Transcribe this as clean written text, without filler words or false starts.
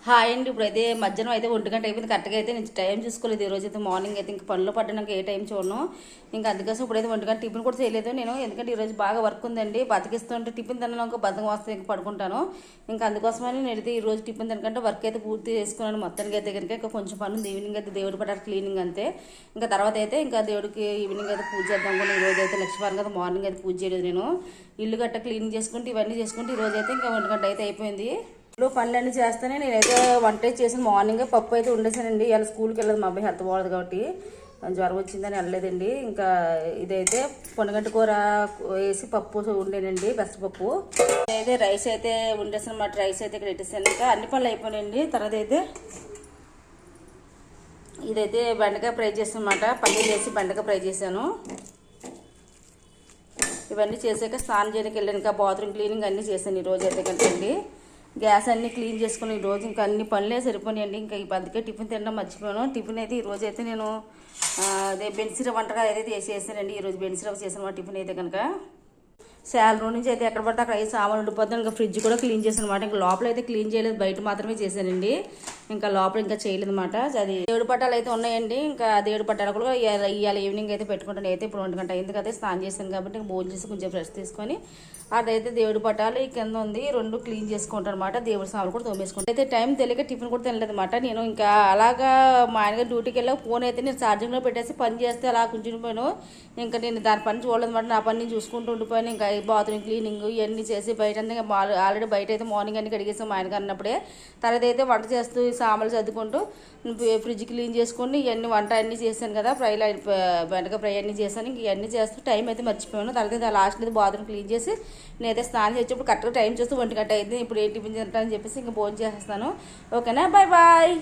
Hi అండి. ఇప్పుడైతే మధ్యాహ్నం అయితే 1 గంట అయిపోయింది. కరెక్ట్గా అయితే నేను టైం చూసుకోలేదు. ఈరోజు అయితే మార్నింగ్ అయితే ఇంకా పనులు పడ్డానికి ఏ టైం చూడను. ఇంకా అందుకోసం ఇప్పుడైతే 1 గంట టిఫిన్ కూడా చేయలేదు నేను. ఎందుకంటే ఈరోజు బాగా వర్క్ ఉందండి. బతికిస్తుంటే టిఫిన్ తినడం ఒక బద్దకం వస్తుంది, ఇంకా పడుకుంటాను. ఇంకా అందుకోసమని నేను అయితే ఈరోజు టిఫిన్ తినకంటే వర్క్ అయితే పూర్తి చేసుకున్నాను. మొత్తానికి అయితే కనుక ఇంకా కొంచెం పని ఉంది. ఈవినింగ్ అయితే దేవుడి పటారు క్లీనింగ్ అంతే. ఇంకా తర్వాత అయితే ఇంకా దేవుడికి ఈవినింగ్ అయితే పూజ చేద్దాం కూడా. ఈరోజు అయితే లక్ష్మీవారం కదా, మార్నింగ్ అయితే పూజ చేయలేదు నేను. ఇల్లు గట్ట క్లీనింగ్ చేసుకుంటే ఇవన్నీ చేసుకుంటే ఈరోజు అయితే ఇంకా 1 గంట అయితే అయిపోయింది. ఇప్పుడు పనులన్నీ చేస్తేనే నేనైతే వంట చేసిన మార్నింగ్ పప్పు అయితే ఉండేసానండి. ఇవాళ స్కూల్కి వెళ్ళదు, మా అబ్బాయి హెల్త్ బాగోదు కాబట్టి జ్వరం వచ్చిందని వెళ్ళలేదండి. ఇంకా ఇదైతే పొనగంట కూర వేసి పప్పు ఉండేనండి, పెసరపప్పు. అయితే రైస్ అయితే ఉండేసాను అన్నమాట. రైస్ అయితే ఇక్కడ పెట్టేసాను. ఇంకా అన్ని పనులు అయిపోయినాయండి. తర్వాత అయితే ఇదైతే బెండకాయ ఫ్రై చేసాను అన్నమాట. పన్నీర్ వేసి బెండకాయ ఫ్రై చేశాను. ఇవన్నీ చేసాక స్నానం చేయడానికి వెళ్ళాను. ఇంకా బాత్రూమ్ క్లీనింగ్ అన్నీ చేశాను ఈరోజు అయితే కనుకండి. గ్యాస్ అన్నీ క్లీన్ చేసుకుని ఈరోజు ఇంకా అన్ని పనులే సరిపోయాయండి. ఇంకా అందుకే టిఫిన్ తినడం మర్చిపోయాను. టిఫిన్ అయితే ఈరోజు అయితే నేను అదే బెన్సిరవ్ వంటగా అయితే చేసేసానండి. ఈరోజు బెన్సిరవ్ చేసాను టిఫిన్ అయితే కనుక. శాలరీ నుంచి అయితే ఎక్కడ పడితే అక్కడ అయితే సామాన్లు ఉండిపోతాను. ఇంకా ఫ్రిడ్జ్ కూడా క్లీన్ చేశాను అనమాట. ఇంకా లోపల అయితే క్లీన్ చేయలేదు, బయట మాత్రమే చేశానండి. ఇంకా లోపల ఇంకా చేయలేదు అనమాట. అది దేవుడి పట్టాలు అయితే ఉన్నాయండి. ఇంకా దేవుడి పట్టాలు కూడా ఇవాళ ఈవినింగ్ అయితే పెట్టుకుంటాను. అయితే ఇప్పుడు 1 గంట అయింది కదా, స్నానం చేశాను కాబట్టి ఇంకా భోజనం చేసి కొంచెం ఫ్రెష్ తీసుకొని అదైతే దేవుడి పట్టాలు ఈ కింద ఉంది 2 క్లీన్ చేసుకుంటాను అనమాట. దేవుడి సామాన్లు కూడా తోమేసుకుంటాను. అయితే టైం తెలియక టిఫిన్ కూడా తినలేదు అనమాట. నేను ఇంకా అలాగా మా ఆయన డ్యూటీకి వెళ్ళాక ఫోన్ అయితే నేను ఛార్జింగ్లో పెట్టేసి పని చేస్తే అలా కూర్చునిపోయాను. ఇంకా నేను దాని పని చూడలేదు అనమాట. నా పని నేను చూసుకుంటూ ఉండిపోయాను. ఇంకా బాత్రూమ్ క్లీనింగ్ ఇవన్నీ చేసి బయట ఆల్రెడీ బయట అయితే మార్నింగ్ అన్ని కడిగేసాం మా ఆయన అన్నప్పుడే. తర్వాత అయితే వంట చేస్తూ సామాన్లు సర్దుకుంటూ ఫ్రిడ్జ్ క్లీన్ చేసుకుని ఇవన్నీ వంట అన్నీ చేశాను కదా, బెండకాయ ఫ్రై అన్నీ చేశాను. ఇంక ఇవన్నీ చేస్తూ టైం అయితే మర్చిపోయాను. తర్వాత లాస్ట్ అయితే బాత్రూమ్ క్లీన్ చేసి నేనైతే స్నానం చేసేప్పుడు కరెక్ట్గా టైం చూస్తూ 1 గంట అయింది. ఇప్పుడు ఏ టిఫిన్ తింటానని చెప్పేసి ఇంకా భోజనం చేసేస్తాను. ఓకేనా, బాయ్ బాయ్.